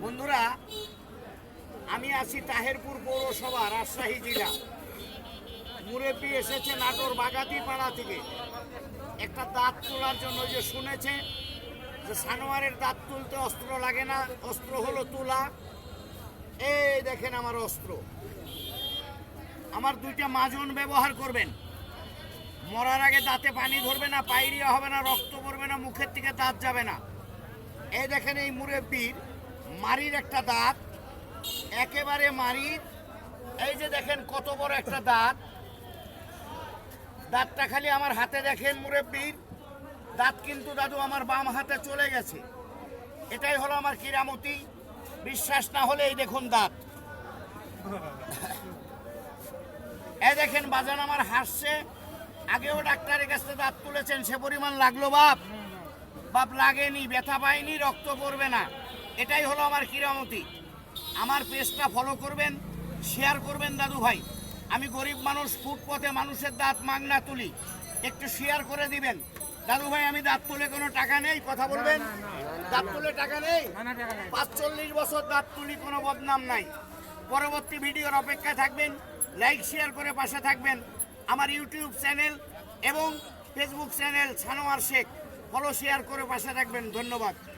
বন্ধুরা, আমি আছি তাহেরপুর পৌরসভা, রাজশাহী জেলা। মুরব্বী এসেছে নাটোর বাগাতি পাড়া থেকে একটা দাঁত তোলার জন্য। যে শুনেছে যে সানোয়ারের দাঁত তুলতে অস্ত্র লাগে না, অস্ত্র হলো তুলা। এই দেখেন আমার অস্ত্র। আমার দুইটা মাজন ব্যবহার করবেন। মরার আগে দাঁতে পানি ধরবে না, পায়রিয়া হবে না, রক্ত পড়বে না, মুখের থেকে দাঁত যাবে না। এই দেখেন এই মুরব্বির মারির একটা দাঁত, একেবারে মারির। এই যে দেখেন কত বড় একটা দাঁত। দাঁতটা খালি আমার হাতে দেখেন মুরব্বির দাঁত, কিন্তু দাদু আমার বাম হাতে চলে গেছে। এটাই হলো আমার কিরামতি। বিশ্বাস না হলে এই দেখুন দাঁত। এই দেখেন বাজান আমার হাসছে। আগেও ডাক্তারের কাছে দাঁত তুলেছেন, সে পরিমাণ লাগলো বাপ? বাপ লাগেনি, ব্যথা পায়নি, রক্ত পড়বে না। এটাই হলো আমার কিরামতি। আমার পেজটা ফলো করবেন, শেয়ার করবেন দাদু ভাই। আমি গরিব মানুষ, ফুটপথে মানুষের দাঁত মাগনা তুলি, একটু শেয়ার করে দিবেন দাদু ভাই। আমি দাঁত তুলে কোনো টাকা নেই, কথা বলবেন। দাঁত তুলে টাকা নেই, ৪৫ বছর দাঁত তুলি, কোনো বদনাম নাই। পরবর্তী ভিডিওর অপেক্ষায় থাকবেন, লাইক শেয়ার করে পাশে থাকবেন। আমার ইউটিউব চ্যানেল এবং Facebook channel Sanowar Sheikh, follow share করে পাশে থাকবেন। ধন্যবাদ।